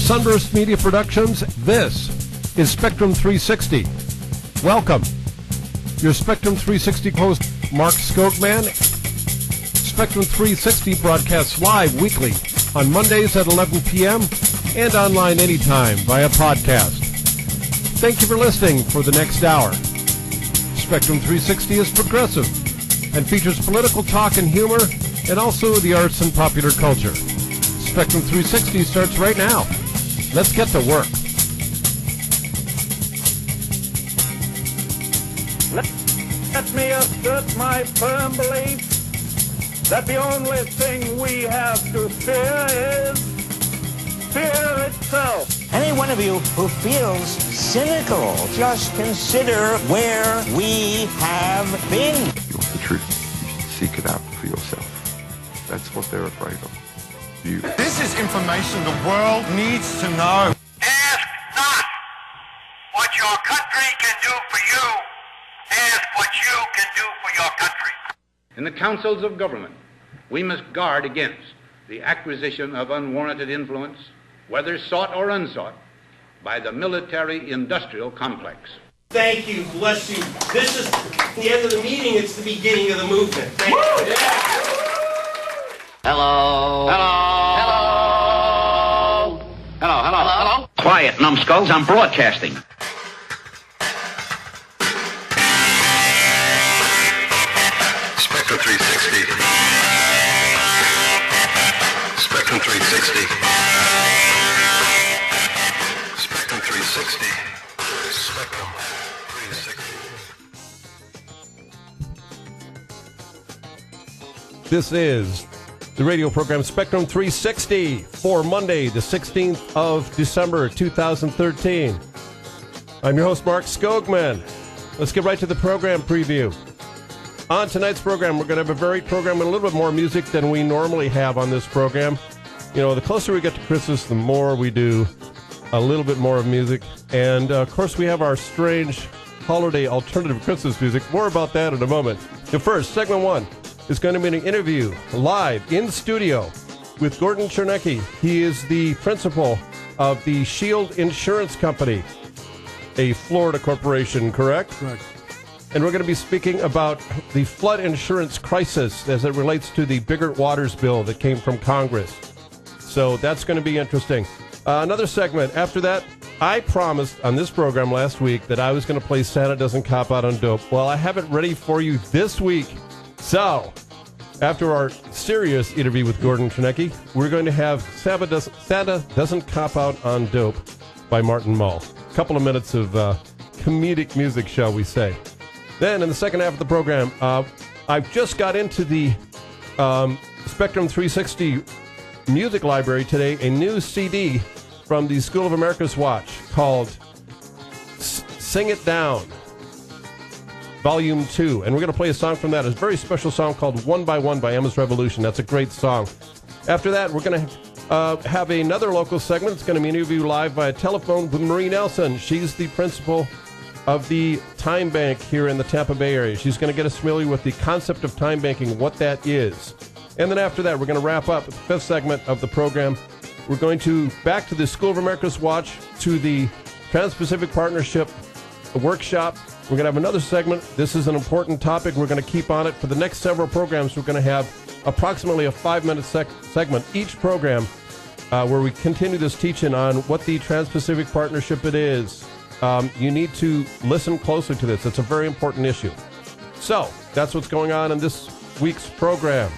Sunburst Media Productions, this is Spectrum 360. Welcome. Your Spectrum 360 host, Mark Skogman. Spectrum 360 broadcasts live weekly on Mondays at 11 p.m. and online anytime via podcast. Thank you for listening for the next hour. Spectrum 360 is progressive and features political talk and humor and also the arts and popular culture. Spectrum 360 starts right now. Let's get to work. Let me assert my firm belief that the only thing we have to fear is fear itself. Any one of you who feels cynical, just consider where we have been. You want the truth, you should seek it out for yourself. That's what they're afraid of. You. This is information the world needs to know. Ask not what your country can do for you. Ask what you can do for your country. In the councils of government, we must guard against the acquisition of unwarranted influence, whether sought or unsought, by the military-industrial complex. Thank you. Bless you. This is the end of the meeting. It's the beginning of the movement. Thank you. Yeah. Hello. Hello. Hello. Hello. Hello. Hello. Quiet, numbskulls. I'm broadcasting. Spectrum 360. Spectrum 360. Spectrum 360. Spectrum 360. This is the radio program Spectrum 360 for Monday, the 16th of December, 2013. I'm your host, Mark Skogman. Let's get right to the program preview. On tonight's program, we're going to have a varied program and a little bit more music than we normally have on this program. You know, the closer we get to Christmas, the more we do a little bit more of music. And, of course, we have our strange holiday alternative Christmas music. More about that in a moment. But first, segment one is going to be an interview live in studio with Gordon Chernecki. He is the principal of the Shield Insurance Company, a Florida corporation, correct? Correct. And we're going to be speaking about the flood insurance crisis as it relates to the Biggert Waters bill that came from Congress. So that's going to be interesting. Another segment. After that, I promised on this program last week that I was going to play Santa Doesn't Cop Out on Dope. Well, I have it ready for you this week. So, after our serious interview with Gordon Chernecki, we're going to have Santa Doesn't Cop Out on Dope by Martin Mull. A couple of minutes of comedic music, shall we say. Then, in the second half of the program, I've just got into the Spectrum 360 music library today, a new CD from the School of America's Watch called Sing It Down, Volume 2. And we're going to play a song from that, a very special song called One by One by Emma's Revolution. That's a great song. After that, we're going to have another local segment. It's going to be an interview live via telephone with Marie Nelson. She's the principal of the Time Bank here in the Tampa Bay area. She's going to get us familiar with the concept of time banking, what that is. And then after that, we're going to wrap up with the fifth segment of the program. We're going to back to the School of America's Watch, to the Trans-Pacific Partnership workshop. We're going to have another segment. This is an important topic. We're going to keep on it for the next several programs. We're going to have approximately a 5-minute segment each program where we continue this teaching on what the Trans-Pacific Partnership it is. You need to listen closely to this. It's a very important issue. So that's what's going on in this week's program.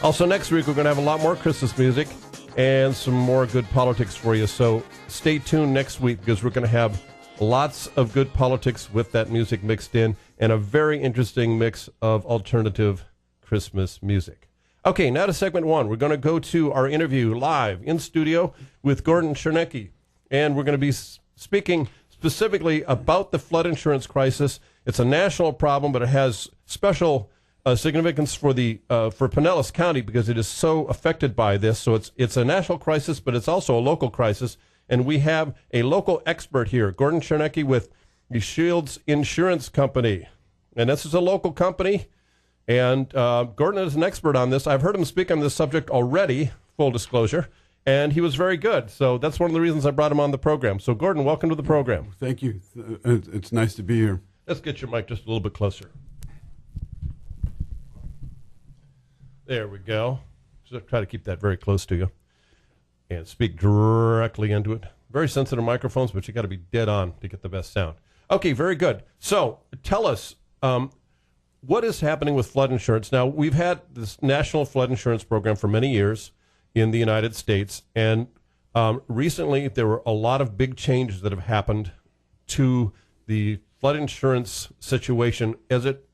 Also, next week, we're going to have a lot more Christmas music and some more good politics for you. So stay tuned next week because we're going to have lots of good politics with that music mixed in and a very interesting mix of alternative Christmas music. Okay, now to segment one. We're going to go to our interview live in studio with Gordon Chernecki. And we're going to be speaking specifically about the flood insurance crisis. It's a national problem, but it has special significance for Pinellas County because it is so affected by this. So it's a national crisis, but it's also a local crisis. And we have a local expert here, Gordon Chernecki with the Shields Insurance Company. And this is a local company. And Gordon is an expert on this. I've heard him speak on this subject already, full disclosure. and he was very good. So that's one of the reasons I brought him on the program. So, Gordon, welcome to the program. Thank you. It's nice to be here. Let's get your mic just a little bit closer. There we go. Just try to keep that very close to you and speak directly into it. Very sensitive microphones, but you got to be dead on to get the best sound. Okay, very good. So tell us, what is happening with flood insurance? Now, we've had this National Flood Insurance Program for many years in the United States, and recently there were a lot of big changes that have happened to the flood insurance situation as it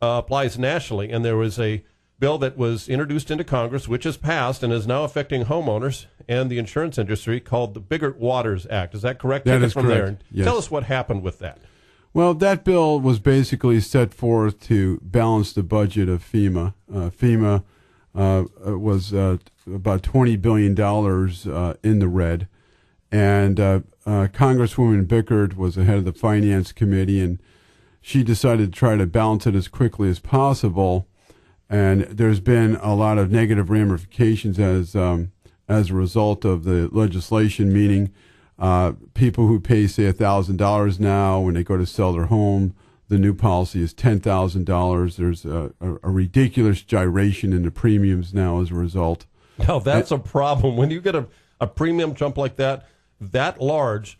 applies nationally. And there was a bill that was introduced into Congress, which has passed and is now affecting homeowners and the insurance industry, called the Biggert Waters Act. Is that correct? That Take is it from correct. there. And Yes. tell us what happened with that. Well, that bill was basically set forth to balance the budget of FEMA. FEMA was about $20 billion in the red. And Congresswoman Bickert was the head of the Finance Committee, and she decided to try to balance it as quickly as possible. And there's been a lot of negative ramifications as a result of the legislation, meaning people who pay, say, $1,000 now when they go to sell their home, the new policy is $10,000. There's a ridiculous gyration in the premiums now as a result. Now, that's a problem. When you get a premium jump like that large,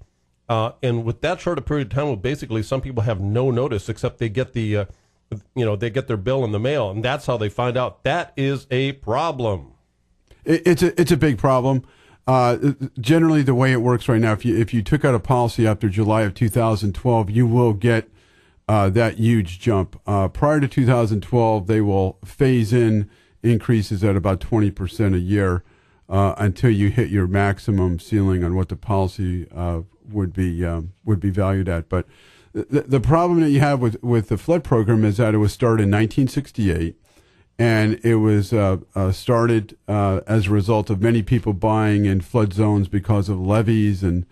and with that short a period of time, well, basically some people have no notice except they get the, they get their bill in the mail, and that's how they find out. That is a problem. It's a big problem. Generally, the way it works right now, if you took out a policy after July of 2012, you will get that huge jump. Prior to 2012, they will phase in increases at about 20% a year until you hit your maximum ceiling on what the policy would be valued at. But the problem that you have with the flood program is that it was started in 1968. And it was started as a result of many people buying in flood zones because of levees and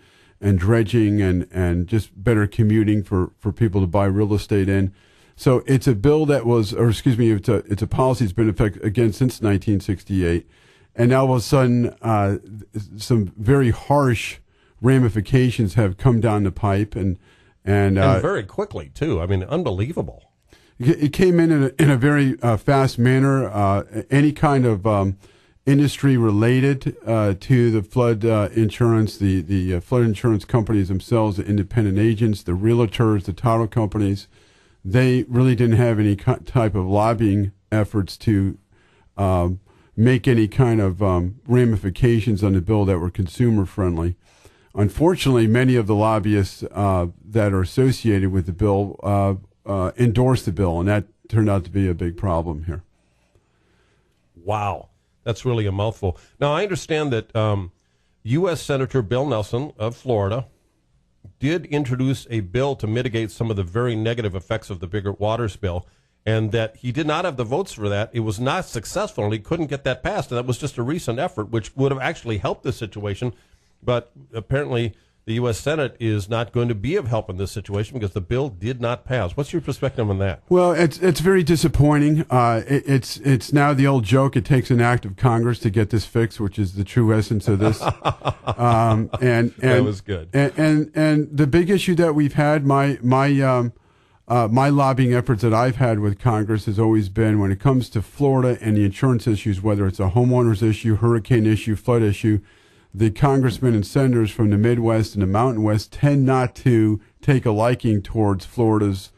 dredging and just better commuting for people to buy real estate in. So it's a bill that was, or excuse me, it's a policy that's been in effect again since 1968. And now all of a sudden, some very harsh ramifications have come down the pipe and very quickly, too. I mean, unbelievable. It came in a very fast manner. Any kind of industry related to the flood insurance, the flood insurance companies themselves, the independent agents, the realtors, the title companies, they really didn't have any type of lobbying efforts to make any kind of ramifications on the bill that were consumer friendly. Unfortunately, many of the lobbyists that are associated with the bill endorsed the bill, and that turned out to be a big problem here. Wow. That's really a mouthful. Now, I understand that U.S. Senator Bill Nelson of Florida did introduce a bill to mitigate some of the very negative effects of the Biggert Waters bill, and that he did not have the votes for that. It was not successful, and he couldn't get that passed, and that was just a recent effort, which would have actually helped the situation. But apparently the U.S. Senate is not going to be of help in this situation because the bill did not pass. What's your perspective on that? Well, it's very disappointing. It's now the old joke. It takes an act of Congress to get this fixed, which is the true essence of this. And that was good. And the big issue that we've had, my lobbying efforts that I've had with Congress has always been when it comes to Florida and the insurance issues, whether it's a homeowners issue, hurricane issue, flood issue, the congressmen and senators from the Midwest and the Mountain West tend not to take a liking towards Florida's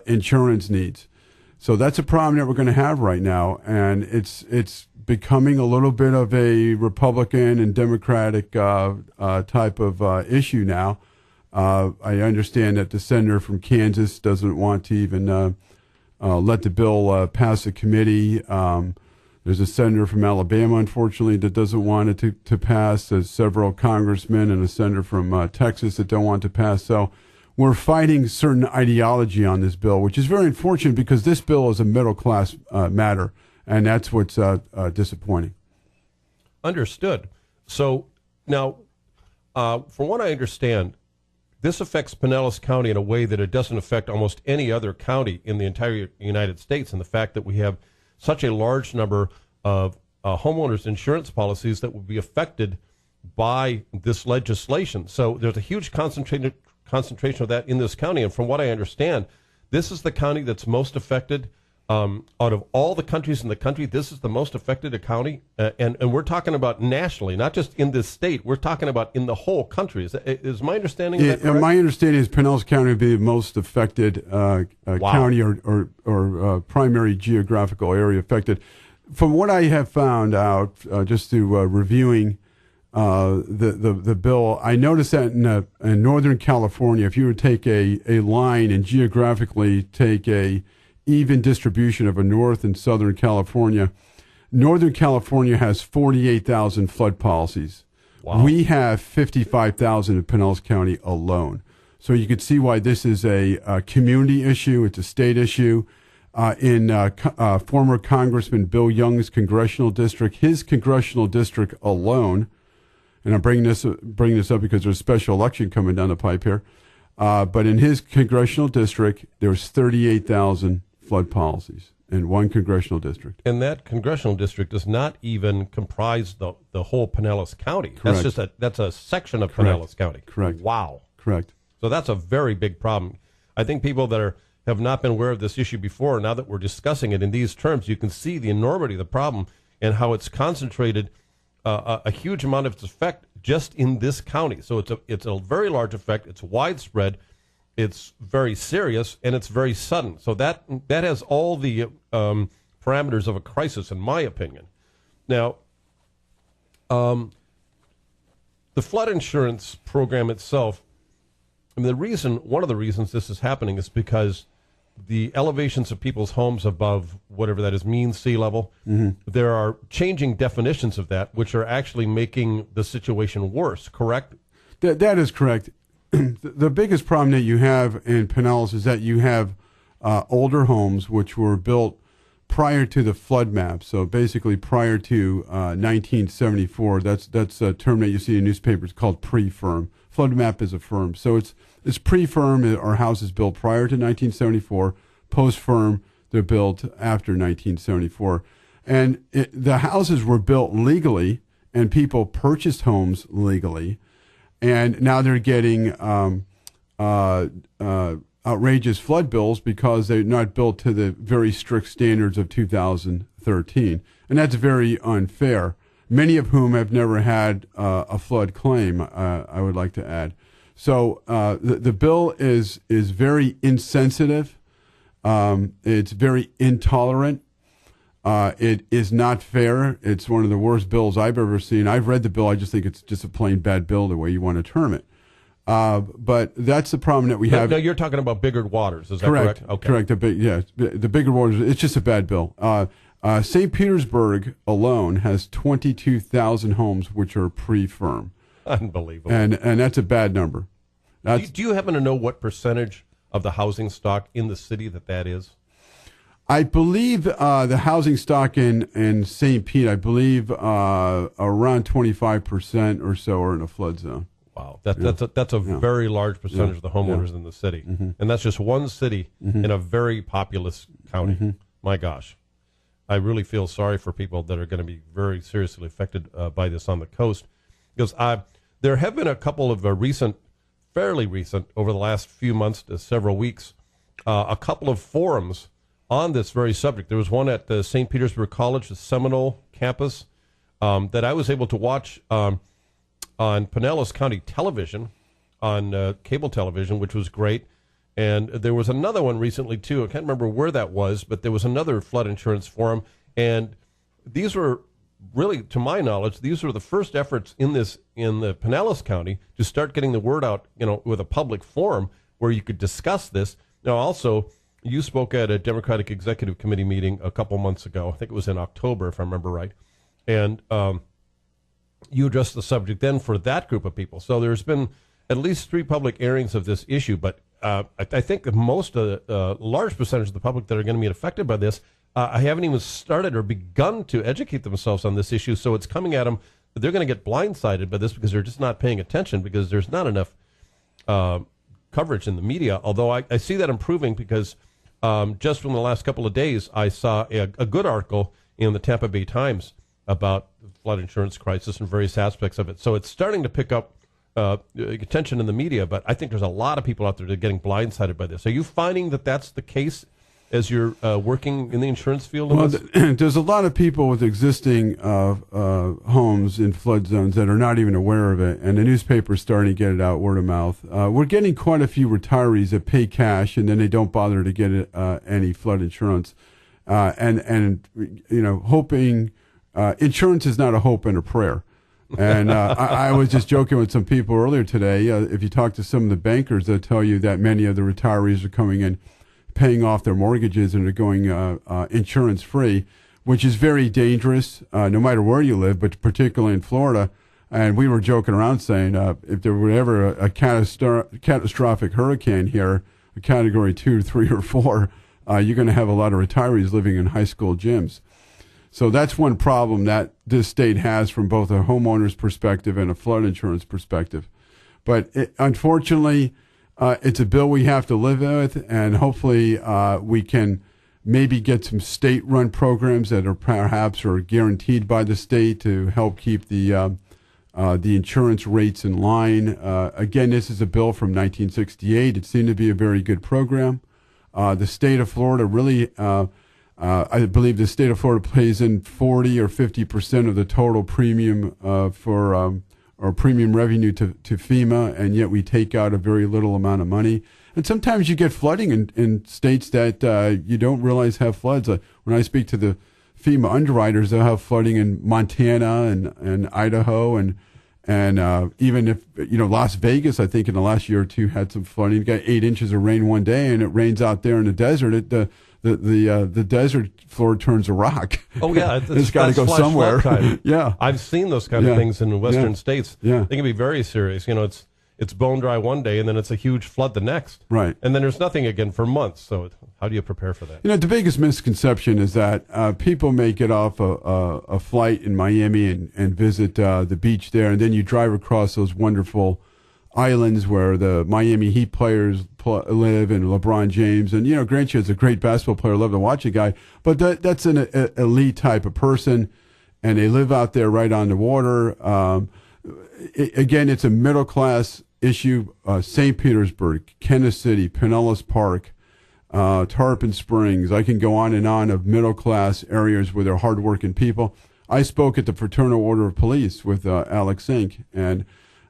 insurance needs. So that's a problem that we're going to have right now, and it's becoming a little bit of a Republican and Democratic type of issue now. I understand that the senator from Kansas doesn't want to even let the bill pass the committee. There's a senator from Alabama, unfortunately, that doesn't want it to pass. There's several congressmen and a senator from Texas that don't want it to pass. So we're fighting certain ideology on this bill, which is very unfortunate because this bill is a middle-class matter, and that's what's disappointing. Understood. So now, from what I understand, this affects Pinellas County in a way that it doesn't affect almost any other county in the entire United States, and the fact that we have such a large number of homeowners insurance policies that will be affected by this legislation. So there's a huge concentration of that in this county. And from what I understand, this is the county that's most affected. Out of all the countries in the country, this is the most affected county. And we're talking about nationally, not just in this state. We're talking about in the whole country. Is my understanding of that correct? My understanding is Pinellas County would be the most affected county or primary geographical area affected. From what I have found out, just through reviewing the bill, I noticed that in Northern California, if you would take a line and geographically take a even distribution of a North and Southern California, Northern California has 48,000 flood policies. Wow. We have 55,000 in Pinellas County alone. So you could see why this is a community issue. It's a state issue. In former Congressman Bill Young's congressional district, his congressional district alone, and I'm bringing this up because there's a special election coming down the pipe here, but in his congressional district, there's 38,000 flood policies in one congressional district. And that congressional district does not even comprise the whole Pinellas County. Correct. That's a section of Correct. Pinellas County. Correct. Wow. Correct. So that's a very big problem. I think people that have not been aware of this issue before, now that we're discussing it in these terms, you can see the enormity of the problem and how it's concentrated a huge amount of its effect just in this county. So it's a very large effect. It's widespread. It's very serious, and it's very sudden. So that has all the parameters of a crisis, in my opinion. Now, the flood insurance program itself, I mean, one of the reasons this is happening is because the elevations of people's homes above whatever that is, mean sea level, there are changing definitions of that, which are actually making the situation worse, correct? That is correct. The biggest problem that you have in Pinellas is that you have older homes which were built prior to the flood map. So basically prior to 1974. That's a term that you see in newspapers called pre-firm. Flood map is a firm. So it's pre-firm are houses built prior to 1974. Post-firm, they're built after 1974. And the houses were built legally, and people purchased homes legally. And now they're getting outrageous flood bills because they're not built to the very strict standards of 2013. And that's very unfair, many of whom have never had a flood claim, I would like to add. So the bill is very insensitive. It's very intolerant. It is not fair. It's one of the worst bills I've ever seen. I've read the bill. I just think it's just a plain bad bill, the way you want to term it. But that's the problem that we have. No, you're talking about Biggert Waters. Is that correct? Okay. Correct. The Biggert Waters. It's just a bad bill. St. Petersburg alone has 22,000 homes which are pre-firm. Unbelievable. And that's a bad number. Do you happen to know what percentage of the housing stock in the city that is? I believe the housing stock in St. Pete, I believe around 25% or so are in a flood zone. Wow, that's a very large percentage of the homeowners in the city, and that's just one city in a very populous county. My gosh, I really feel sorry for people that are going to be very seriously affected by this on the coast, because there have been a couple of fairly recent, over the last few months to several weeks, a couple of forums on this very subject. There was one at the St. Petersburg College, the Seminole campus, that I was able to watch on Pinellas County Television, on cable television, which was great. And there was another one recently, too. I can't remember where that was, but there was another flood insurance forum. And these were really, to my knowledge, these were the first efforts in the Pinellas County to start getting the word out, with a public forum where you could discuss this. Now, also, you spoke at a Democratic Executive Committee meeting a couple months ago. I think it was in October, if I remember right. And you addressed the subject then for that group of people. So there's been at least 3 public airings of this issue, but I think that most of the large percentage of the public that are going to be affected by this, I haven't even started or begun to educate themselves on this issue. So it's coming at them. They're going to get blindsided by this because they're just not paying attention, because there's not enough coverage in the media. Although I see that improving, because just from the last couple of days, I saw a good article in the Tampa Bay Times about the flood insurance crisis and various aspects of it. So it's starting to pick up attention in the media, but I think there's a lot of people out there that are getting blindsided by this. Are you finding that that's the case as you're working in the insurance field? Well, there's a lot of people with existing homes in flood zones that are not even aware of it, and the newspaper's starting to get it out word of mouth. We're getting quite a few retirees that pay cash, and then they don't bother to get any flood insurance. And you know, hoping insurance is not a hope and a prayer. And I was just joking with some people earlier today. If you talk to some of the bankers, they'll tell you that many of the retirees are coming in, paying off their mortgages, and they're going insurance free, which is very dangerous, no matter where you live, but particularly in Florida. And we were joking around saying if there were ever a catastrophic hurricane here, a category 2, 3, or 4, you're going to have a lot of retirees living in high school gyms. So that's one problem that this state has from both a homeowner's perspective and a flood insurance perspective. But unfortunately, it's a bill we have to live with, and hopefully we can maybe get some state-run programs that are perhaps guaranteed by the state to help keep the insurance rates in line. Again, this is a bill from 1968. It seemed to be a very good program. The state of Florida really, I believe the state of Florida pays in 40 or 50% of the total premium or premium revenue to FEMA, and yet we take out a very little amount of money. And sometimes you get flooding in states that you don't realize have floods. When I speak to the FEMA underwriters, they'll have flooding in Montana and Idaho, and even if, you know, Las Vegas, I think in the last year or two had some flooding. You got 8 inches of rain one day, and it rains out there in the desert. The desert floor turns a rock. Oh yeah, it's got to go somewhere. Yeah, I've seen those kind of things in the western states. Yeah, they can be very serious. You know, it's bone dry one day, and then it's a huge flood the next. Right, and then there's nothing again for months. So how do you prepare for that? You know, the biggest misconception is that people may get off a flight in Miami and visit the beach there, and then you drive across those wonderful islands where the Miami Heat players live, and LeBron James. And, you know, grant you, as a great basketball player, I love to watch a guy, but that's an elite type of person, and they live out there right on the water. Again, it's a middle-class issue. St. Petersburg, Kansas City, Pinellas Park, Tarpon Springs. I can go on and on of middle-class areas where they're hardworking people. I spoke at the Fraternal Order of Police with Alex Zink, and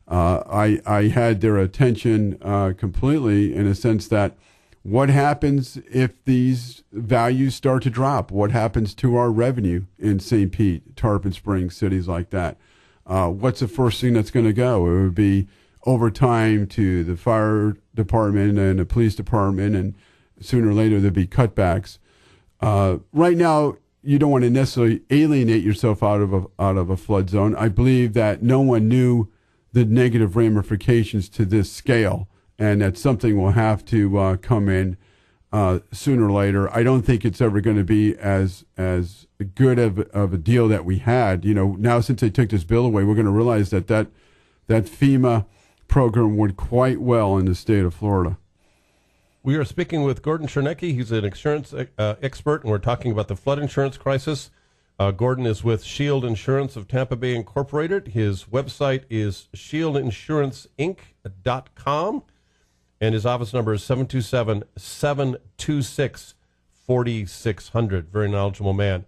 I had their attention completely, in a sense that what happens if these values start to drop? What happens to our revenue in St. Pete, Tarpon Springs, cities like that? What's the first thing that's going to go? It would be overtime to the fire department and the police department, and sooner or later there'd be cutbacks. Right now, you don't want to necessarily alienate yourself out of a flood zone. I believe that no one knew the negative ramifications to this scale, and that something will have to come in sooner or later. I don't think it's ever going to be as good of a deal that we had. You know, now since they took this bill away, we're going to realize that FEMA program worked quite well in the state of Florida. We are speaking with Gordon Chernecki. He's an insurance expert, and we're talking about the flood insurance crisis. Gordon is with Shield Insurance of Tampa Bay Incorporated. His website is shieldinsurancinc.com, and his office number is 727-726-4600. Very knowledgeable man.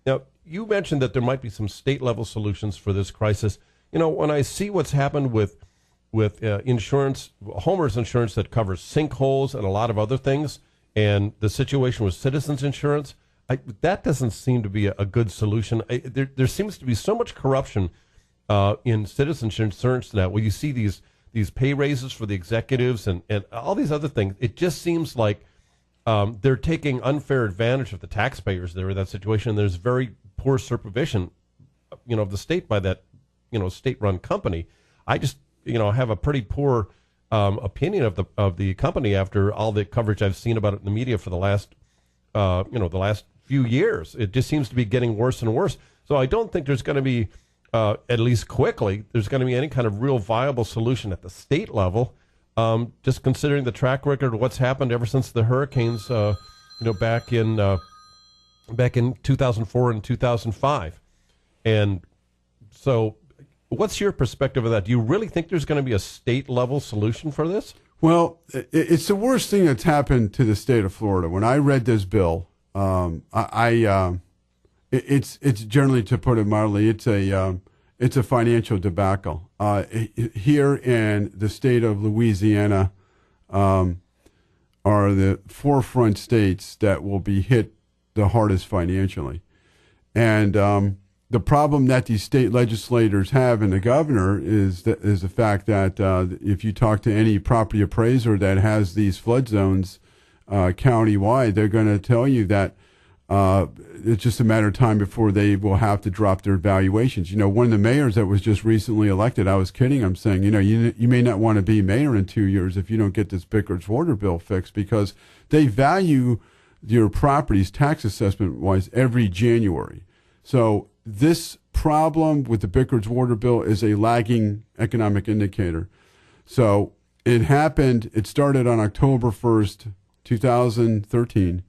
Now, you mentioned that there might be some state-level solutions for this crisis. You know, when I see what's happened with insurance, homeowners insurance that covers sinkholes and a lot of other things, and the situation with Citizens Insurance, that doesn't seem to be a good solution. There seems to be so much corruption in Citizens Insurance now, where you see these pay raises for the executives and all these other things. It just seems like they're taking unfair advantage of the taxpayers there in that situation. There's very poor supervision, you know, of the state by that, you know, state-run company. I just, you know, have a pretty poor opinion of the company after all the coverage I've seen about it in the media for the last few years. It just seems to be getting worse and worse. So I don't think there's going to be, at least quickly, there's going to be any kind of real viable solution at the state level. Just considering the track record of what's happened ever since the hurricanes, back in 2004 and 2005. And so what's your perspective of that? Do you really think there's going to be a state-level solution for this? Well, it's the worst thing that's happened to the state of Florida. When I read this bill, it's generally, to put it mildly, it's a financial debacle. Here in the state of Louisiana are the forefront states that will be hit the hardest financially. And the problem that these state legislators have and the governor is the fact that if you talk to any property appraiser that has these flood zones countywide, they're going to tell you that it's just a matter of time before they will have to drop their valuations. You know, one of the mayors that was just recently elected, I was kidding. I'm saying, you may not want to be mayor in 2 years if you don't get this Bickers water bill fixed, because they value your properties tax assessment wise every January. So this problem with the Bickers water bill is a lagging economic indicator. So it started on October 1st, 2013.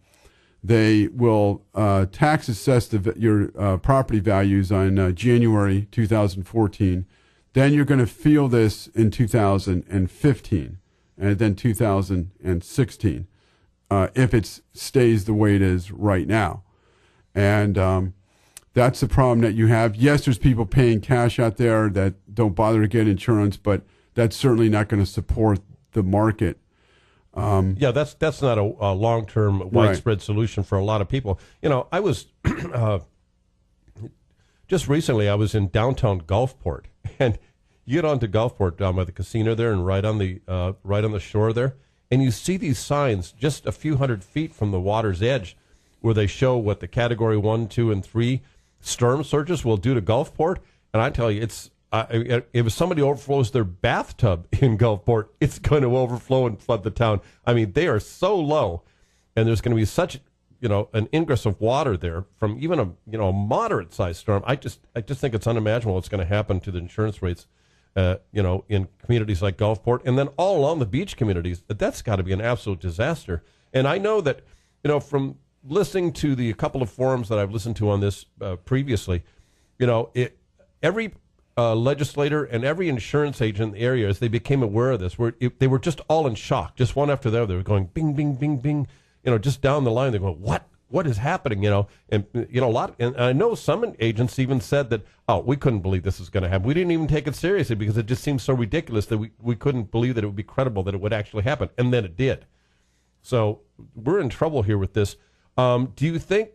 They will tax assess your property values on January 2014. Then you're going to feel this in 2015 and then 2016 if it stays the way it is right now. And that's the problem that you have. Yes, there's people paying cash out there that don't bother to get insurance, but that's certainly not going to support the market. That's not a long-term, widespread solution for a lot of people. I was just recently, I was in downtown Gulfport, and you get onto Gulfport down by the casino there, and right on the shore there, and you see these signs just a few hundred feet from the water's edge, where they show what the Category 1, 2, and 3 storm surges will do to Gulfport. And I tell you, if somebody overflows their bathtub in Gulfport, it's going to overflow and flood the town. I mean, they are so low, and there's going to be such, an ingress of water there from even a moderate sized storm. I just think it's unimaginable what's going to happen to the insurance rates, in communities like Gulfport, and then all along the beach communities. That's got to be an absolute disaster. And I know that, from listening to the couple of forums that I've listened to on this previously, every legislator and every insurance agent in the area, as they became aware of this, they were just all in shock, just one after the other. They were going bing, bing, bing, bing, just down the line. They're going, what is happening? And a lot. And I know some agents even said that, we couldn't believe this was going to happen. We didn't even take it seriously because it just seemed so ridiculous that we couldn't believe that it would be credible that it would actually happen. And then it did. So we're in trouble here with this. Do you think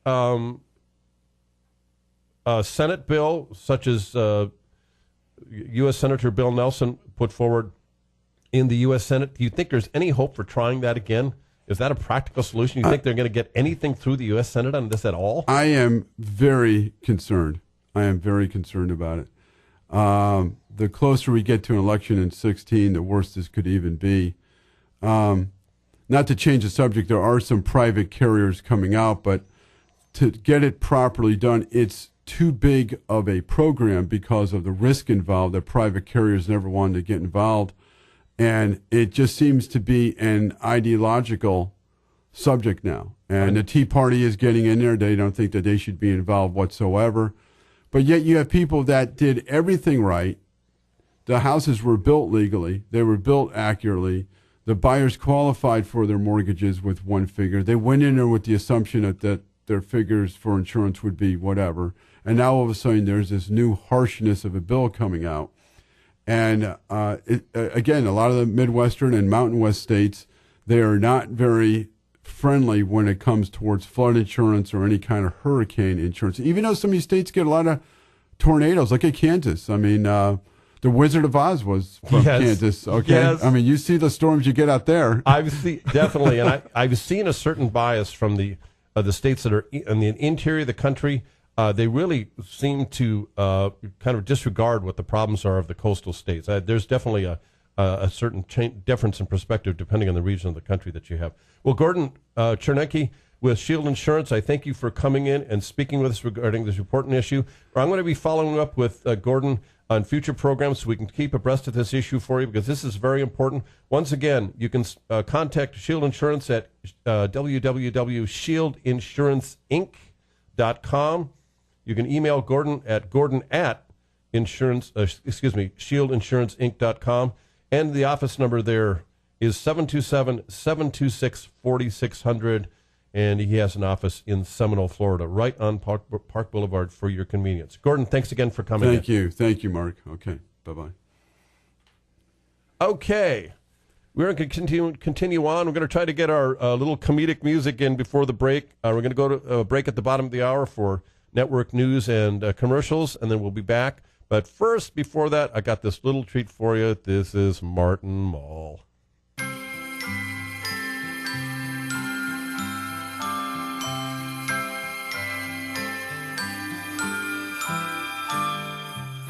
a Senate bill such as U.S. Senator Bill Nelson put forward in the U.S. Senate, do you think there's any hope for trying that again? Is that a practical solution? Do you think they're going to get anything through the U.S. Senate on this at all? I am very concerned. About it. The closer we get to an election in 2016, the worse this could even be. Not to change the subject, there are some private carriers coming out, but to get it properly done, it's too big of a program because of the risk involved that private carriers never wanted to get involved. And it just seems to be an ideological subject now. And the Tea Party is getting in there. They don't think that they should be involved whatsoever. But yet you have people that did everything right. The houses were built legally. They were built accurately. The buyers qualified for their mortgages with one figure. They went in there with the assumption that their figures for insurance would be whatever. And now all of a sudden there's this new harshness of a bill coming out. And again, a lot of the Midwestern and Mountain West states, they are not very friendly when it comes towards flood insurance or any kind of hurricane insurance. Even though some of these states get a lot of tornadoes, like at Kansas. I mean, the Wizard of Oz was from Kansas. Okay, yes. I mean, you see the storms you get out there. Definitely, and I've seen a certain bias from the states that are in the interior of the country. They really seem to kind of disregard what the problems are of the coastal states. There's definitely a certain difference in perspective depending on the region of the country that you have. Well, Gordon Chernecki with Shield Insurance, I thank you for coming in and speaking with us regarding this important issue. I'm going to be following up with Gordon on future programs so we can keep abreast of this issue for you because this is very important. Once again, you can contact Shield Insurance at www.shieldinsurancinc.com. You can email Gordon at shieldinsurancinc.com. And the office number there is 727-726-4600. And he has an office in Seminole, Florida, right on Park Boulevard for your convenience. Gordon, thanks again for coming. Thank you. Thank you, Mark. Okay, bye-bye. Okay. We're going to continue on. We're going to try to get our little comedic music in before the break. We're going to go to a break at the bottom of the hour for network news and commercials, and then we'll be back. But first, before that, I got this little treat for you. This is Martin Mull.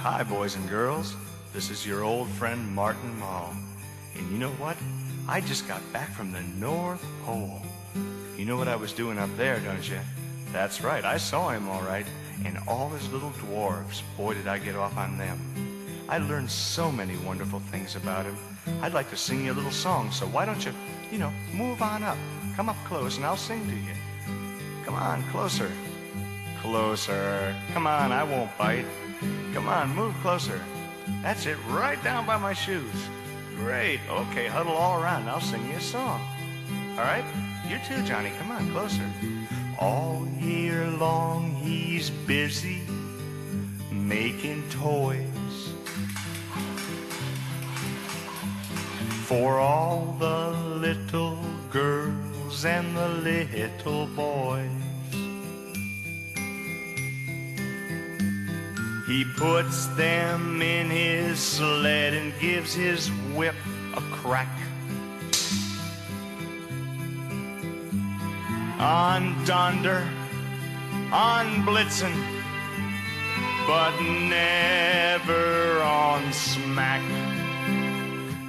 Hi, boys and girls. This is your old friend Martin Mull. And you know what? I just got back from the North Pole. You know what I was doing up there, don't you? That's right, I saw him all right. And all his little dwarves. Boy, did I get off on them. I learned so many wonderful things about him. I'd like to sing you a little song, so why don't you, move on up. Come up close and I'll sing to you. Come on, closer. Closer. Come on, I won't bite. Come on, move closer. That's it, right down by my shoes. Great. Okay, huddle all around. I'll sing you a song. All right? You too, Johnny. Come on, closer. All year long he's busy making toys for all the little girls and the little boys. He puts them in his sled and gives his whip a crack. On Donder, on Blitzen, but never on Smack.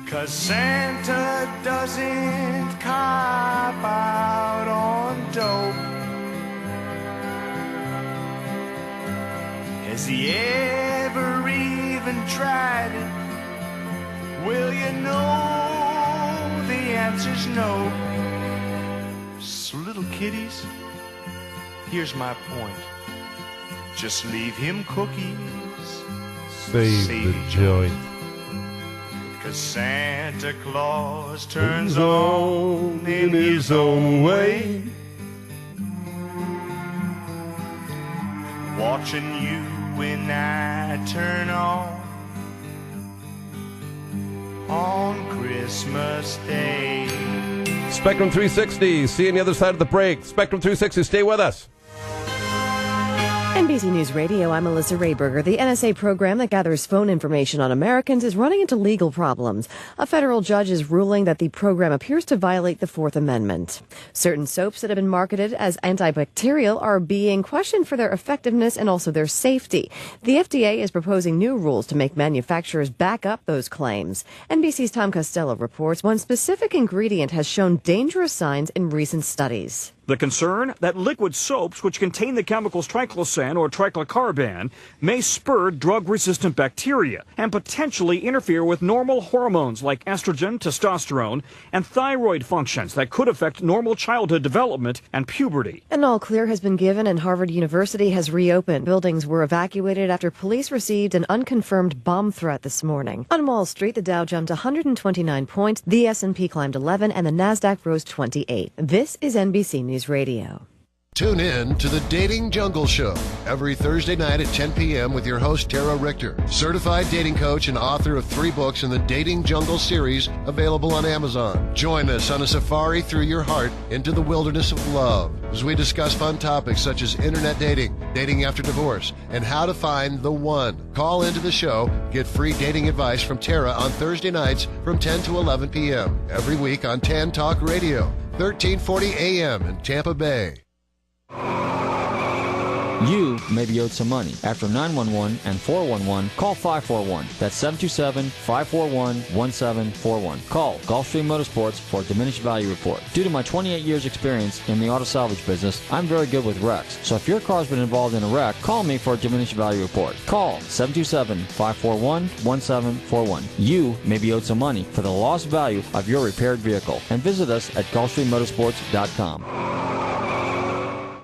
'Cause Santa doesn't cop out on dope. Has he ever even tried it? Will you know the answer's no. So little kiddies, here's my point. Just leave him cookies. Save the joint. 'Cause Santa Claus turns on in his own way. Watching you when I turn on Christmas Day. Spectrum 360, see you on the other side of the break. Spectrum 360, stay with us. NBC News Radio, I'm Melissa Rayberger. The NSA program that gathers phone information on Americans is running into legal problems. A federal judge is ruling that the program appears to violate the Fourth Amendment. Certain soaps that have been marketed as antibacterial are being questioned for their effectiveness and also their safety. The FDA is proposing new rules to make manufacturers back up those claims. NBC's Tom Costello reports one specific ingredient has shown dangerous signs in recent studies. The concern that liquid soaps which contain the chemicals triclosan or triclocarban may spur drug-resistant bacteria and potentially interfere with normal hormones like estrogen, testosterone, and thyroid functions that could affect normal childhood development and puberty. An all clear has been given and Harvard University has reopened. Buildings were evacuated after police received an unconfirmed bomb threat this morning. On Wall Street, the Dow jumped 129 points, the S&P climbed 11, and the Nasdaq rose 28. This is NBC News Radio. Tune in to the Dating Jungle Show every Thursday night at 10 p.m. with your host, Tara Richter, certified dating coach and author of 3 books in the Dating Jungle series, available on Amazon. Join us on a safari through your heart into the wilderness of love as we discuss fun topics such as internet dating, dating after divorce, and how to find the one. Call into the show, get free dating advice from Tara on Thursday nights from 10 to 11 p.m. every week on Tan Talk Radio, 1340 a.m. in Tampa Bay. You may be owed some money. After 911 and 411, call 541. That's 727-541-1741. Call Gulfstream Motorsports for a diminished value report. Due to my 28 years experience in the auto salvage business, I'm very good with wrecks. So if your car's been involved in a wreck, call me for a diminished value report. Call 727-541-1741. You may be owed some money for the lost value of your repaired vehicle. And visit us at GulfstreamMotorsports.com.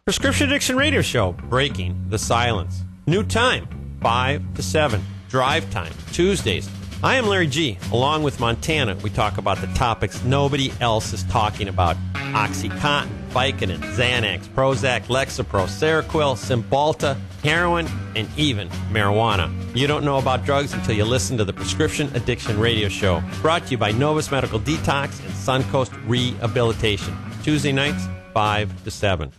Prescription Addiction Radio Show, Breaking the Silence. New time, 5 to 7. Drive time, Tuesdays. I am Larry G. Along with Montana, we talk about the topics nobody else is talking about. OxyContin, Vicodin, Xanax, Prozac, Lexapro, Seroquel, Cymbalta, heroin, and even marijuana. You don't know about drugs until you listen to the Prescription Addiction Radio Show. Brought to you by Novus Medical Detox and Suncoast Rehabilitation. Tuesday nights, 5 to 7.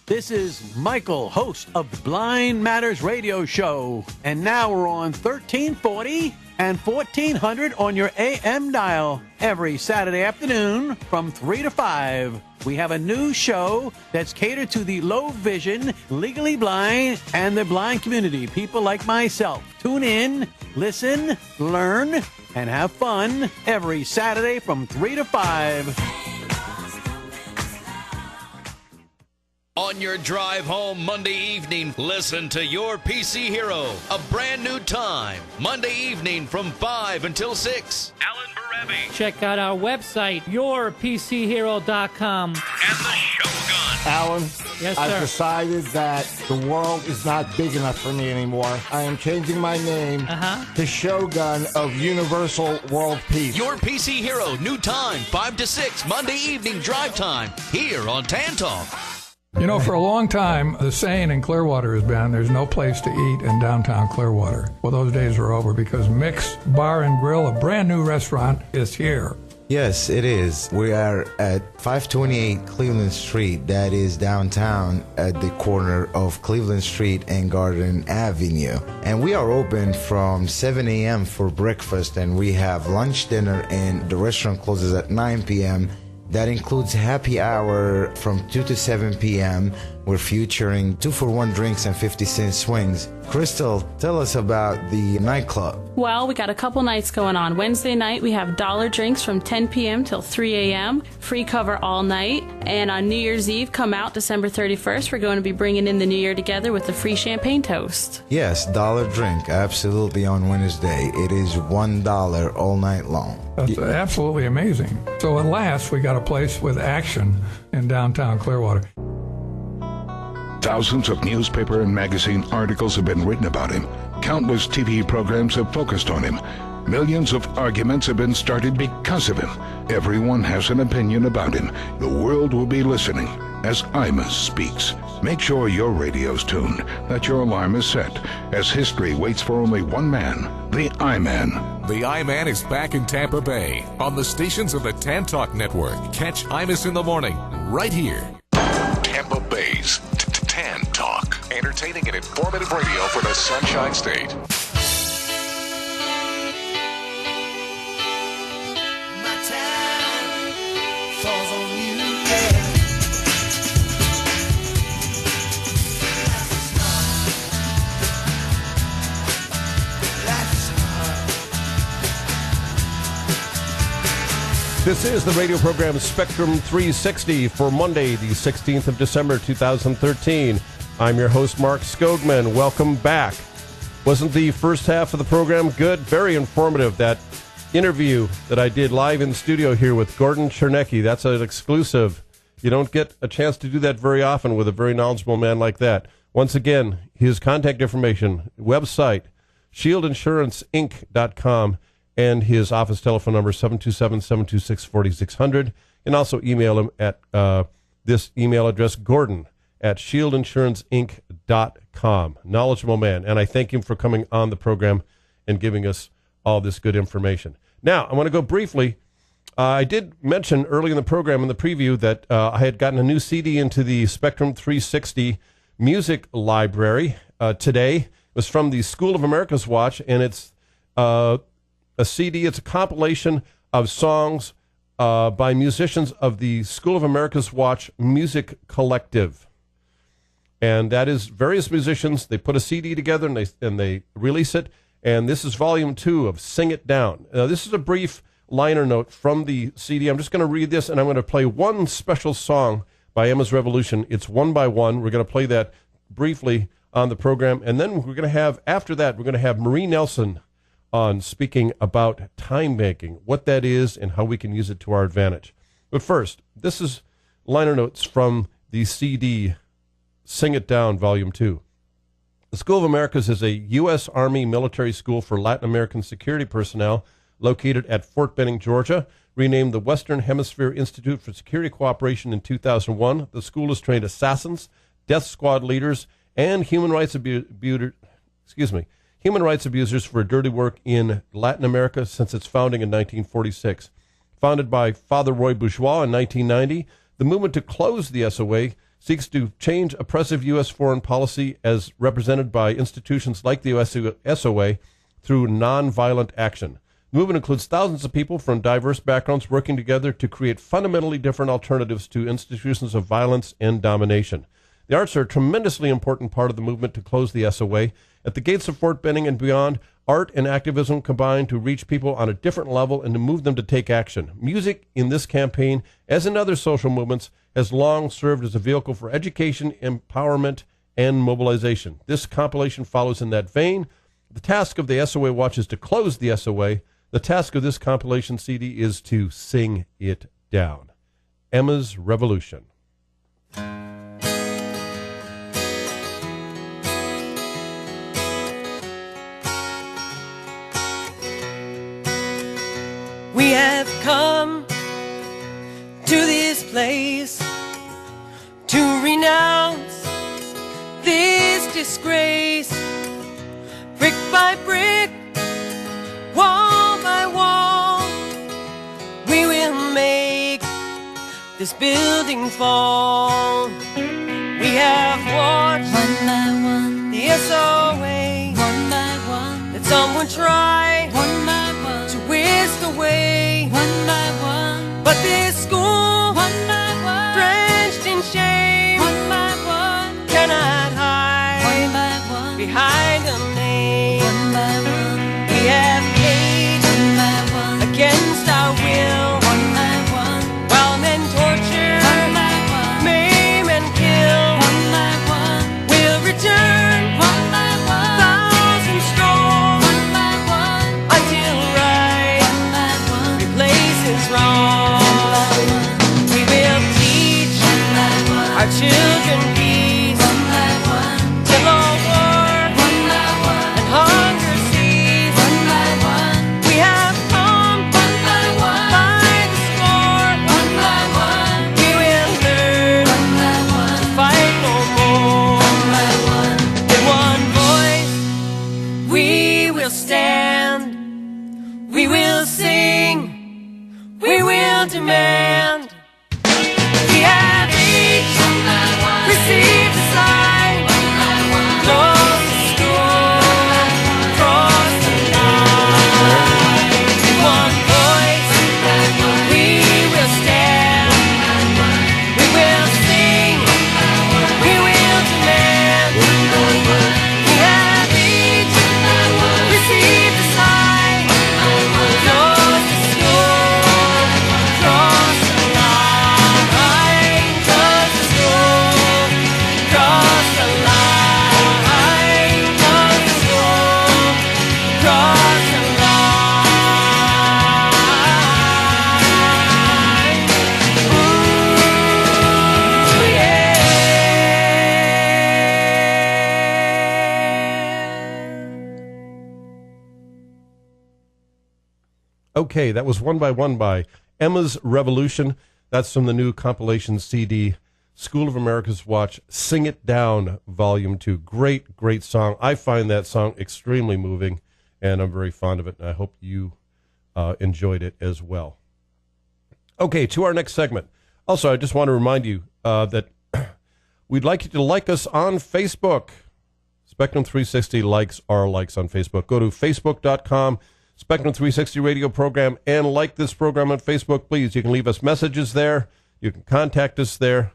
This is Michael, host of the Blind Matters Radio Show. And now we're on 1340 and 1400 on your AM dial every Saturday afternoon from 3 to 5. We have a new show that's catered to the low vision, legally blind, and the blind community, people like myself. Tune in, listen, learn, and have fun every Saturday from 3 to 5. On your drive home Monday evening, listen to Your PC Hero, a brand new time. Monday evening from 5 until 6. Alan Barevi. Check out our website, yourpchero.com. And the Shogun. Alan, yes, I've sir. decided that the world is not big enough for me anymore. I am changing my name to Shogun of Universal World Peace. Your PC Hero, new time, 5 to 6, Monday evening drive time, here on Tan Talk. You know, for a long time, the saying in Clearwater has been, there's no place to eat in downtown Clearwater. Well, those days are over because Mix Bar and Grill, a brand new restaurant, is here. Yes, it is. We are at 528 Cleveland Street. That is downtown at the corner of Cleveland Street and Garden Avenue. And we are open from 7 a.m. for breakfast, and we have lunch, dinner, and the restaurant closes at 9 p.m. That includes happy hour from 2 to 7 p.m. We're featuring 2-for-1 drinks and 50-cent swings. Crystal, tell us about the nightclub. Well, we got a couple nights going on. Wednesday night, we have dollar drinks from 10 p.m. till 3 a.m. Free cover all night. And on New Year's Eve, come out December 31st. We're going to be bringing in the new year together with a free champagne toast. Yes, dollar drink, absolutely, on Wednesday. It is $1 all night long. That's absolutely amazing. So at last, we got a place with action in downtown Clearwater. Thousands of newspaper and magazine articles have been written about him. Countless TV programs have focused on him. Millions of arguments have been started because of him. Everyone has an opinion about him. The world will be listening as Imus speaks. Make sure your radio's tuned, that your alarm is set, as history waits for only one man, the I-Man. The I-Man is back in Tampa Bay on the stations of the Tan Talk Network. Catch Imus in the morning, right here. Tampa Bay's Tan Talk. Entertaining and informative radio for the Sunshine State. This is the radio program Spectrum 360 for Monday, the 16th of December, 2013. I'm your host, Mark Skogman. Welcome back. Wasn't the first half of the program good? Very informative. That interview that I did live in studio here with Gordon Chernecki, that's an exclusive. You don't get a chance to do that very often with a very knowledgeable man like that. Once again, his contact information, website, shieldinsurancinc.com, and his office telephone number, 727-726-4600. And also email him at this email address, gordon@shieldinsurancinc.com. Knowledgeable man. And I thank him for coming on the program and giving us all this good information. Now, I want to go briefly. I did mention early in the program, in the preview, that I had gotten a new CD into the Spectrum 360 music library today. It was from the School of America's Watch, and it's a CD. It's a compilation of songs by musicians of the School of America's Watch Music Collective. And that is various musicians. They put a CD together and they release it. And this is volume 2 of Sing It Down. This is a brief liner note from the CD. I'm just going to read this, and I'm going to play one special song by Emma's Revolution. It's One by One. We're going to play that briefly on the program. And then we're going to have, after that, we're going to have Marie Nelson on speaking about time banking, what that is and how we can use it to our advantage. But first, this is liner notes from the CD Sing It Down, Volume 2. The School of Americas is a U.S. Army military school for Latin American security personnel located at Fort Benning, Georgia. Renamed the Western Hemisphere Institute for Security Cooperation in 2001, the school has trained assassins, death squad leaders, and human rights abusers for dirty work in Latin America since its founding in 1946. Founded by Father Roy Bourgeois in 1990, the movement to close the SOA seeks to change oppressive U.S. foreign policy as represented by institutions like the SOA through nonviolent action. The movement includes thousands of people from diverse backgrounds working together to create fundamentally different alternatives to institutions of violence and domination. The arts are a tremendously important part of the movement to close the SOA. At the gates of Fort Benning and beyond, art and activism combine to reach people on a different level and to move them to take action. Music in this campaign, as in other social movements, has long served as a vehicle for education, empowerment, and mobilization. This compilation follows in that vein. The task of the SOA Watch is to close the SOA. The task of this compilation CD is to sing it down. Emma's Revolution. We have come to this place to renounce this disgrace. Brick by brick, wall by wall, we will make this building fall. We have watched one by one the SOA, one by one, that someone try one by one to whisk away, one by one. But this school, one by one, drenched in shame, one by one, cannot hide one by one behind a name. One by one, we have caged one by one against our will. One by one, while men torture, one by one, maim and kill. One by one, we'll return one by one, thousand strong. One by one, until right one by one replaces wrong. One by one, we will teach one by one our children peace. One by one, till all war one by one and hunger cease. One by one, we have come one by one by the score. One by one, we will learn one by one to fight no more. One by one, with one voice we will stand. We will sing. We will demand. We have each received a sign. Close the school, cross the line. In one voice, we will stand. We will sing. We will demand. We have each received a sign. Close the school, cross the line. Close the school, cross the line. Close the school, cross the line. Ooh, yeah. Okay, that was One by One by Emma's Revolution. That's from the new compilation CD, School of America's Watch, Sing It Down, Volume 2. Great, great song. I find that song extremely moving, and I'm very fond of it, and I hope you enjoyed it as well. Okay, to our next segment. Also, I just want to remind you that we'd like you to like us on Facebook. Spectrum 360 likes our likes on Facebook. Go to facebook.com, Spectrum 360 radio program, and like this program on Facebook, please. You can leave us messages there. You can contact us there.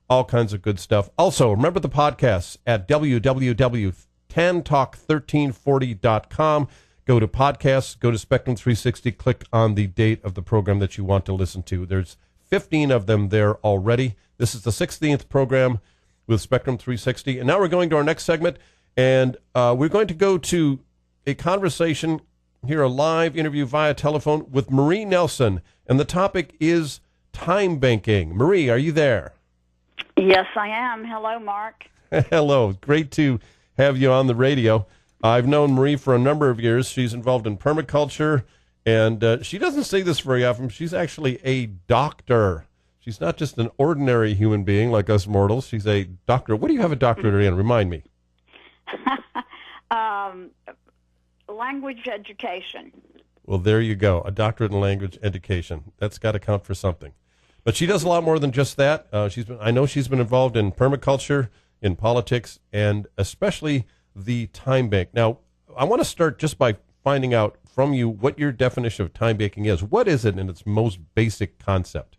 All kinds of good stuff. Also, remember the podcasts at www.tantalk1340.com. Go to podcasts, go to Spectrum 360, click on the date of the program that you want to listen to. There's 15 of them there already. This is the 16th program with Spectrum 360. And now we're going to our next segment, and we're going to go to a conversation here, a live interview via telephone with Marie Nelson, and the topic is time banking. Marie, are you there? Yes, I am. Hello, Mark. Hello. Great to have you on the radio. I've known Marie for a number of years. She's involved in permaculture, and she doesn't say this very often. She's actually a doctor. She's not just an ordinary human being like us mortals. She's a doctor. What do you have a doctorate in? Remind me. Language education. Well, there you go. A doctorate in language education. That's got to count for something. But she does a lot more than just that. I know she's been involved in permaculture, in politics, and especially the time bank. Now, I want to start just by finding out from you what your definition of time banking is. What is it in its most basic concept?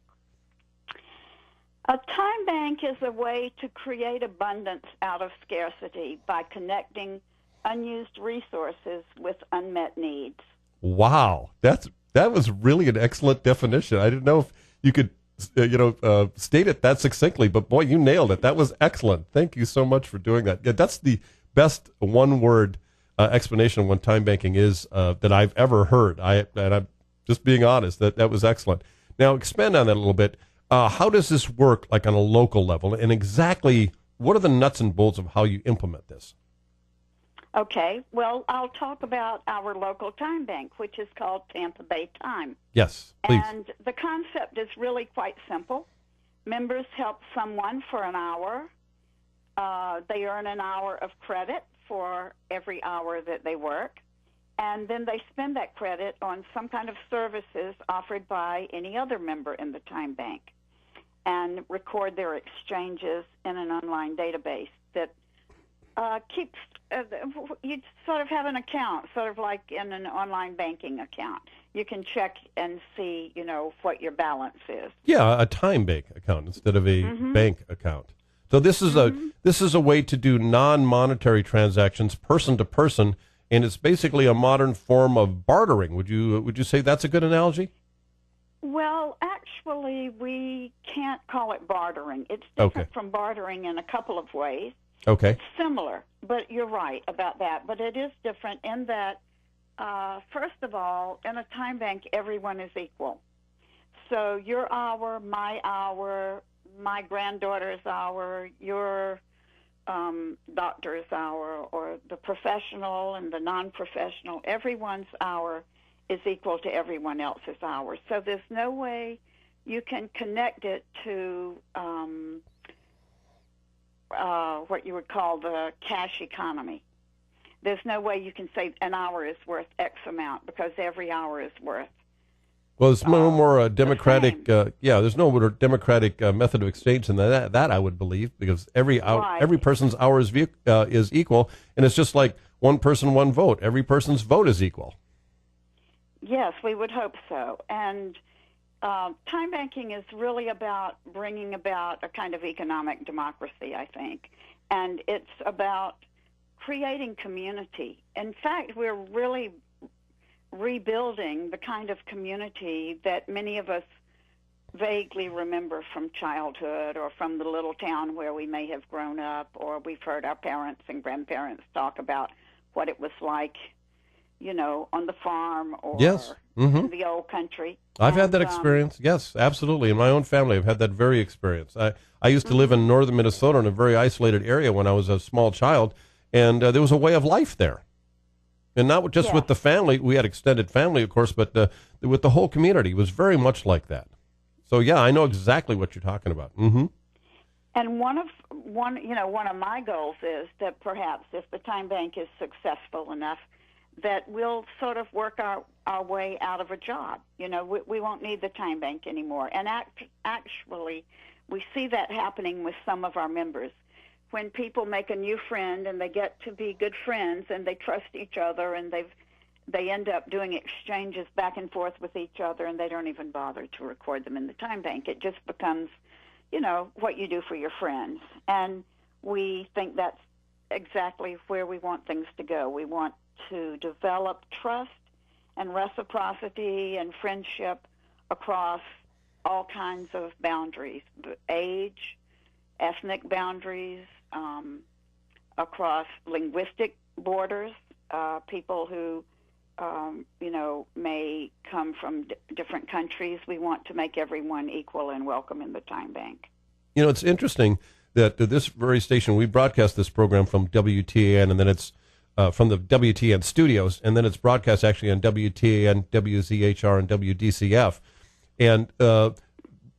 A time bank is a way to create abundance out of scarcity by connecting unused resources with unmet needs. Wow, that was really an excellent definition. I didn't know if you could, state it that succinctly, but boy, you nailed it. That was excellent. Thank you so much for doing that. Yeah, that's the best one-word explanation of what time banking is that I've ever heard. And I'm just being honest. That was excellent. Now, expand on that a little bit. How does this work, like on a local level, and exactly what are the nuts and bolts of how you implement this? Okay, well, I'll talk about our local time bank, which is called Tampa Bay Time. Yes, please. And the concept is really quite simple. Members help someone for an hour. They earn an hour of credit for every hour that they work. And then they spend that credit on some kind of services offered by any other member in the time bank and record their exchanges in an online database that keeps, you sort of have an account, sort of like in an online banking account. You can check and see, what your balance is. Yeah, a time bank account instead of a bank account. So this is a way to do non-monetary transactions, person to person, and it's basically a modern form of bartering. Would you say that's a good analogy? Well, actually, we can't call it bartering. It's different from bartering in a couple of ways. Okay. It's similar, but you're right about that. But it is different in that, first of all, in a time bank, everyone is equal. So your hour, my granddaughter's hour, your doctor's hour, or the professional and the non-professional, everyone's hour is equal to everyone else's hour. So there's no way you can connect it to what you would call the cash economy. There's no way you can say an hour is worth X amount because every hour is worth. Well, there's no more democratic. There's no more democratic method of exchange than that. That I would believe, because every person's hour is equal, and it's just like one person, one vote. Every person's vote is equal. Yes, we would hope so. And time banking is really about bringing about a kind of economic democracy, I think, and it's about creating community. In fact, we're really rebuilding the kind of community that many of us vaguely remember from childhood or from the little town where we may have grown up, or we've heard our parents and grandparents talk about what it was like, on the farm or in the old country. I've had that experience. Yes, absolutely. In my own family, I've had that very experience. I used to live in northern Minnesota in a very isolated area when I was a small child, and there was a way of life there. And not just with the family. We had extended family, of course, but with the whole community. It was very much like that. So, yeah, I know exactly what you're talking about. Mm-hmm. And one of my goals is that perhaps if the time bank is successful enough, that we'll sort of work our way out of a job. We won't need the time bank anymore. And actually, we see that happening with some of our members. When people make a new friend and they get to be good friends and they trust each other and they end up doing exchanges back and forth with each other and they don't even bother to record them in the time bank. It just becomes, what you do for your friends. And we think that's exactly where we want things to go. We want to develop trust and reciprocity and friendship across all kinds of boundaries, age, ethnic boundaries, across linguistic borders, people who, may come from different countries. We want to make everyone equal and welcome in the time bank. It's interesting that this very station, we broadcast this program from WTAN, and then it's from the WTAN studios, and then it's broadcast actually on WTAN, WZHR, and WDCF. And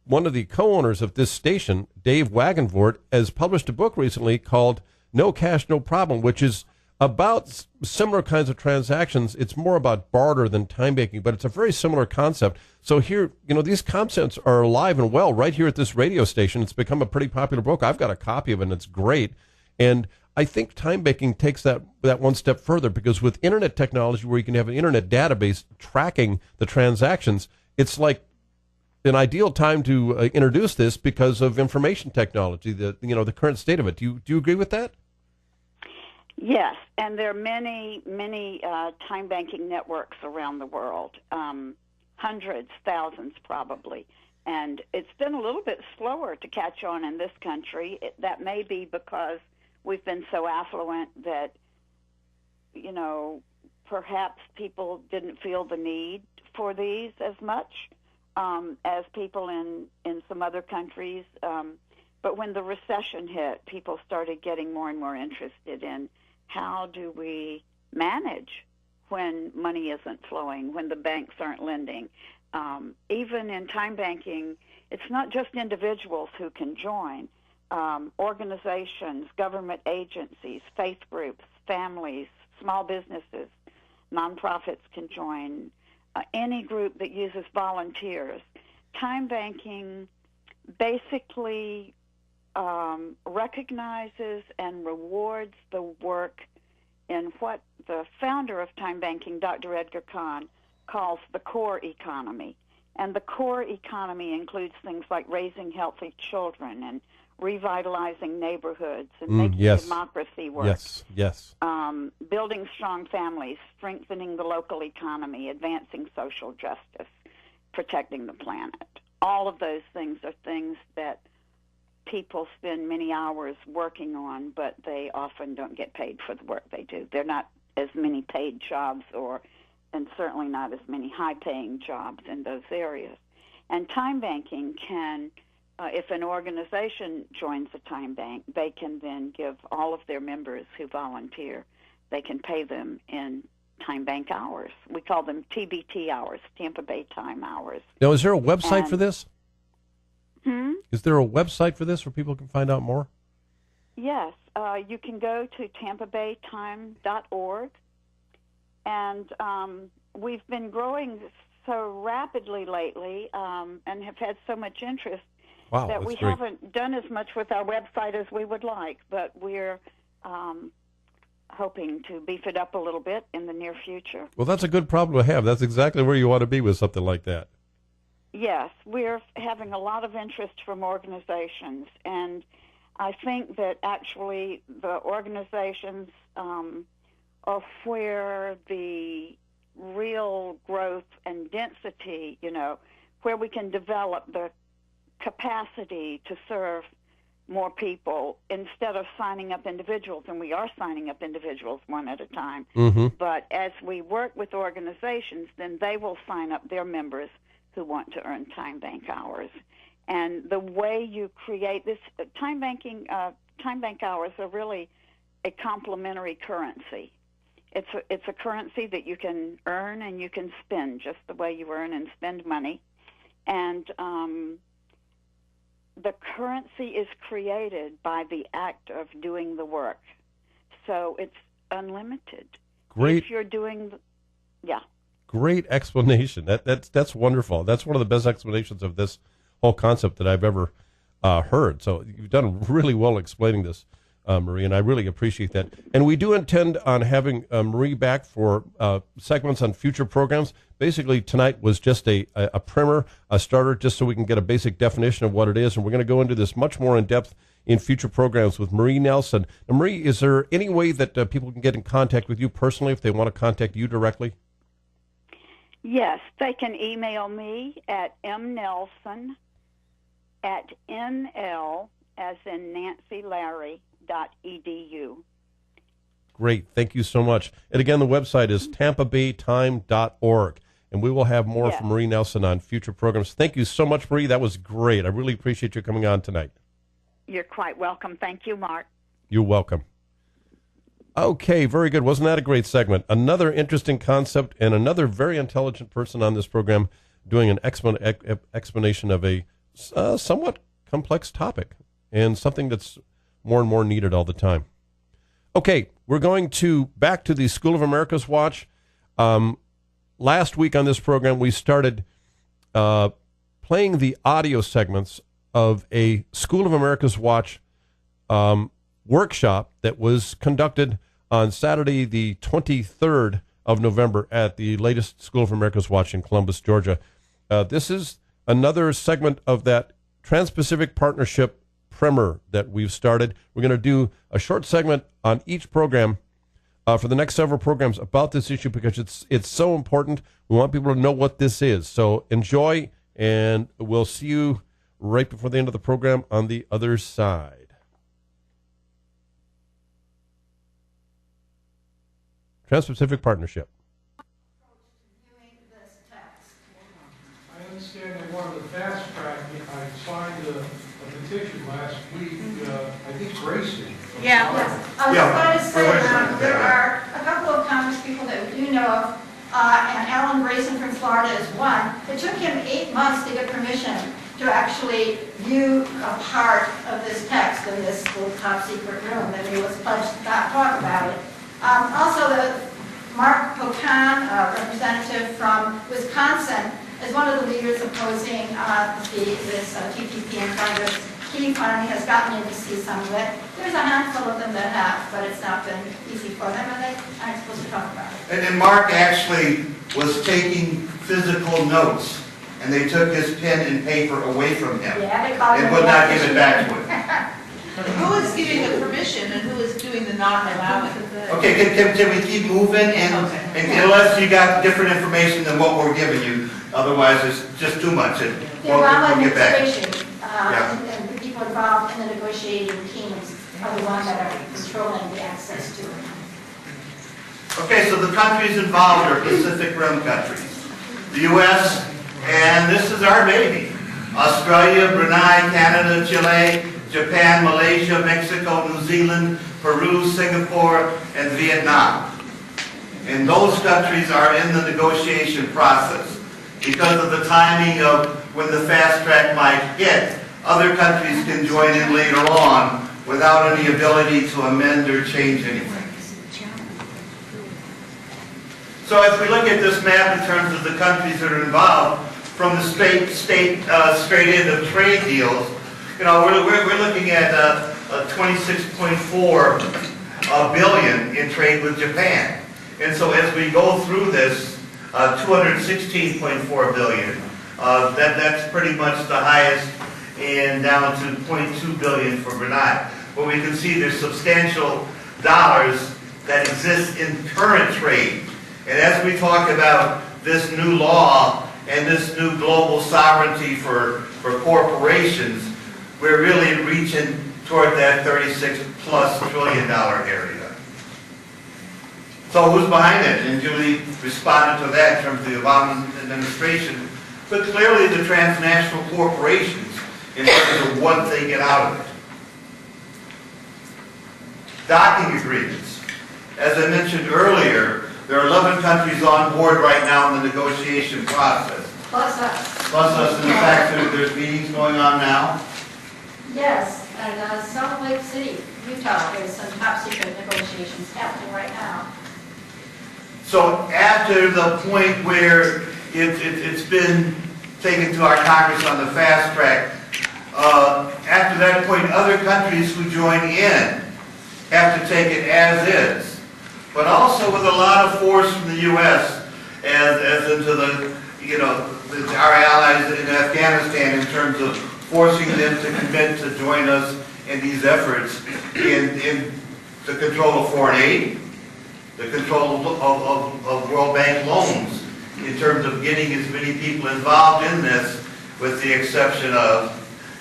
one of the co-owners of this station, Dave Wagenvort, has published a book recently called No Cash, No Problem, which is about similar kinds of transactions. It's more about barter than time banking, but it's a very similar concept. So here, these concepts are alive and well right here at this radio station. It's become a pretty popular book. I've got a copy of it, and it's great. And I think time banking takes that one step further, because with internet technology, where you can have an internet database tracking the transactions, it's like an ideal time to introduce this because of information technology, the current state of it. Do you agree with that? Yes, and there are many time banking networks around the world, hundreds, thousands probably. And it's been a little bit slower to catch on in this country. That may be because we've been so affluent that, perhaps people didn't feel the need for these as much as people in some other countries. But when the recession hit, people started getting more and more interested in how do we manage when money isn't flowing, when the banks aren't lending. Even in time banking, it's not just individuals who can join. Organizations, government agencies, faith groups, families, small businesses, nonprofits can join. Any group that uses volunteers. Time banking basically recognizes and rewards the work in what the founder of time banking, Dr. Edgar Kahn, calls the core economy. And the core economy includes things like raising healthy children and revitalizing neighborhoods and making democracy work. Yes. Building strong families, strengthening the local economy, advancing social justice, protecting the planet. All of those things are things that people spend many hours working on, but they often don't get paid for the work they do. They're not as many paid jobs, and certainly not as many high-paying jobs in those areas. And time banking can, if an organization joins a time bank, they can then give all of their members who volunteer, they can pay them in time bank hours. We call them TBT hours, Tampa Bay Time Hours. Now, is there a website for this? Is there a website for this where people can find out more? Yes. You can go to tampabaytime.org. And we've been growing so rapidly lately and have had so much interest that we haven't done as much with our website as we would like, but we're hoping to beef it up a little bit in the near future. Well, that's a good problem to have. That's exactly where you want to be with something like that. Yes, we're having a lot of interest from organizations, and I think that actually the organizations are where the real growth and density, where we can develop the capacity to serve more people instead of signing up individuals, and we are signing up individuals one at a time. But as we work with organizations, then they will sign up their members who want to earn time bank hours. And the way you create this, time bank hours are really a complementary currency. It's a currency that you can earn and you can spend just the way you earn and spend money. And the currency is created by the act of doing the work. So it's unlimited. Great. If you're doing, Great explanation. That's wonderful. That's one of the best explanations of this whole concept that I've ever heard. So you've done really well explaining this, Marie, and I really appreciate that. And we do intend on having Marie back for segments on future programs. Basically, tonight was just a primer, a starter, just so we can get a basic definition of what it is. And we're going to go into this much more in depth in future programs with Marie Nelson. Now, Marie, is there any way that people can get in contact with you personally if they want to contact you directly? Yes, they can email me at mnelson@nl, as in Nancy Larry, .edu. Great. Thank you so much. And again, the website is tampabaytime.org. And we will have more from Marie Nelson on future programs. Thank you so much, Marie. That was great. I really appreciate you coming on tonight. You're quite welcome. Thank you, Mark. You're welcome. Okay, very good. Wasn't that a great segment? Another interesting concept and another very intelligent person on this program doing an explanation of a somewhat complex topic and something that's more and more needed all the time. Okay, we're going back to the School of America's Watch. Last week on this program, we started playing the audio segments of a School of America's Watch workshop that was conducted on Saturday, the 23rd of November at the latest School of America's Watch in Columbus, Georgia. This is another segment of that Trans-Pacific Partnership primer that we've started. We're going to do a short segment on each program for the next several programs about this issue because it's so important. We want people to know what this is. So enjoy, and we'll see you right before the end of the program on the other side. Trans-Pacific Partnership. I understand they wanted to fast track me. I signed a petition last week. I think Gracie. Yeah, I was going to say there are a couple of congresspeople that we do know of, and Alan Grayson from Florida is one. It took him 8 months to get permission to actually view a part of this text in this little top secret room that he was pledged to not talk about it. Also, Mark Pocan, representative from Wisconsin, is one of the leaders opposing this TPP in Congress. He finally has gotten in to see some of it. There's a handful of them that have, but it's not been easy for them, and they aren't supposed to talk about it. And Mark actually was taking physical notes, and they took his pen and paper away from him. Yeah, they called him and would not give it back to him. Who is giving the permission and who is doing the not allowing? Okay, can we keep moving? And unless you got different information than what we're giving you, otherwise it's just too much. The Obama we'll get back. administration and the people involved in the negotiating teams are the ones that are controlling the access to it. Okay, so the countries involved are Pacific Rim countries. The U.S., and this is our baby. Australia, Brunei, Canada, Chile, Japan, Malaysia, Mexico, New Zealand, Peru, Singapore, and Vietnam. And those countries are in the negotiation process. Because of the timing of when the fast track might hit, other countries can join in later on without any ability to amend or change anything. So if we look at this map in terms of the countries that are involved, from the straight end of trade deals, you know, we're looking at 26.4 billion in trade with Japan. And so as we go through this, 216.4 billion, that's pretty much the highest, and down to 0.2 billion for Brunei. But we can see there's substantial dollars that exist in current trade. And as we talk about this new law and this new global sovereignty for corporations, we're really reaching toward that $36+ trillion area. So who's behind it? And Julie responded to that in terms of the Obama administration, but clearly the transnational corporations in terms of what they get out of it. Docking agreements. As I mentioned earlier, there are 11 countries on board right now in the negotiation process. Plus us. Plus us, in fact, there's meetings going on now. Yes, and Salt Lake City, Utah, there's some top secret negotiations happening right now. So after the point where it's been taken to our Congress on the fast track, after that point, other countries who join in have to take it as is, but also with a lot of force from the U.S. as into the, you know, our allies in Afghanistan in terms of forcing them to commit to join us in these efforts in the control of foreign aid, the control of World Bank loans, in terms of getting as many people involved in this, with the exception of,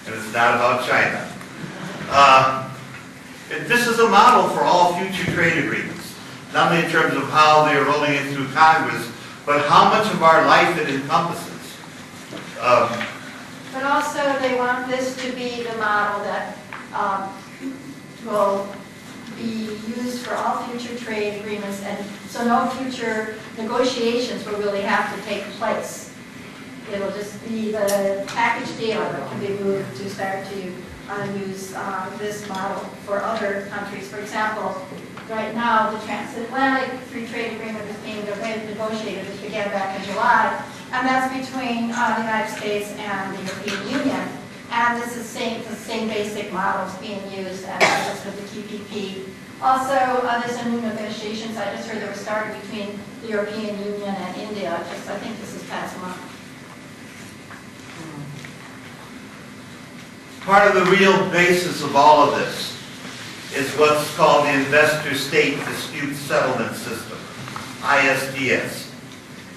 and it's not about China. This is a model for all future trade agreements, not only in terms of how they're rolling it through Congress, but how much of our life it encompasses. But also they want this to be the model that will be used for all future trade agreements, and so no future negotiations will really have to take place. It'll just be the package deal that can be moved to start to use this model for other countries. For example, right now the Transatlantic Free Trade Agreement is being negotiated. It began back in July, and that's between the United States and the European Union. And this is the same basic models being used as with the TPP. Also, there's a new negotiations I just heard that were started between the European Union and India. I think this is past month. Part of the real basis of all of this is what's called the Investor-State Dispute Settlement System, ISDS.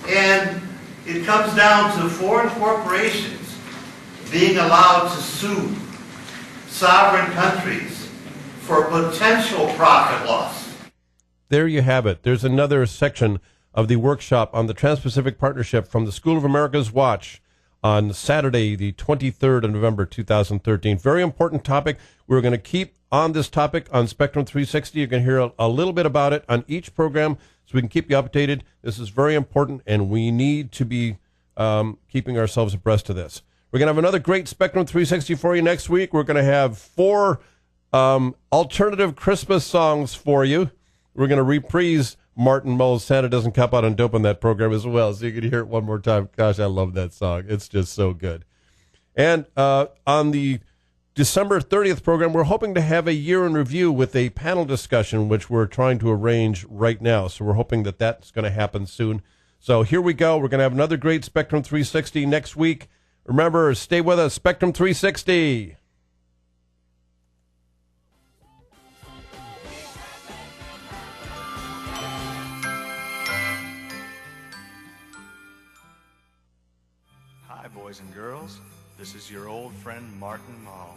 And it comes down to foreign corporations being allowed to sue sovereign countries for potential profit loss. There you have it. There's another section of the workshop on the Trans-Pacific Partnership from the School of America's Watch on Saturday, the 23rd of November, 2013. Very important topic. We're going to keep on this topic on Spectrum 360. You're going to hear a little bit about it on each program so we can keep you updated. This is very important, and we need to be keeping ourselves abreast of this. We're going to have another great Spectrum 360 for you next week. We're going to have 4 alternative Christmas songs for you. We're going to reprise Martin Mull's Santa Doesn't Cop Out on Dope on that program as well, so you can hear it one more time. Gosh, I love that song. It's just so good. And on the December 30th program, we're hoping to have a year in review with a panel discussion, which we're trying to arrange right now. So we're hoping that that's going to happen soon. So here we go. We're going to have another great Spectrum 360 next week. Remember, stay with us, Spectrum 360. Hi, boys and girls. This is your old friend Martin Mull.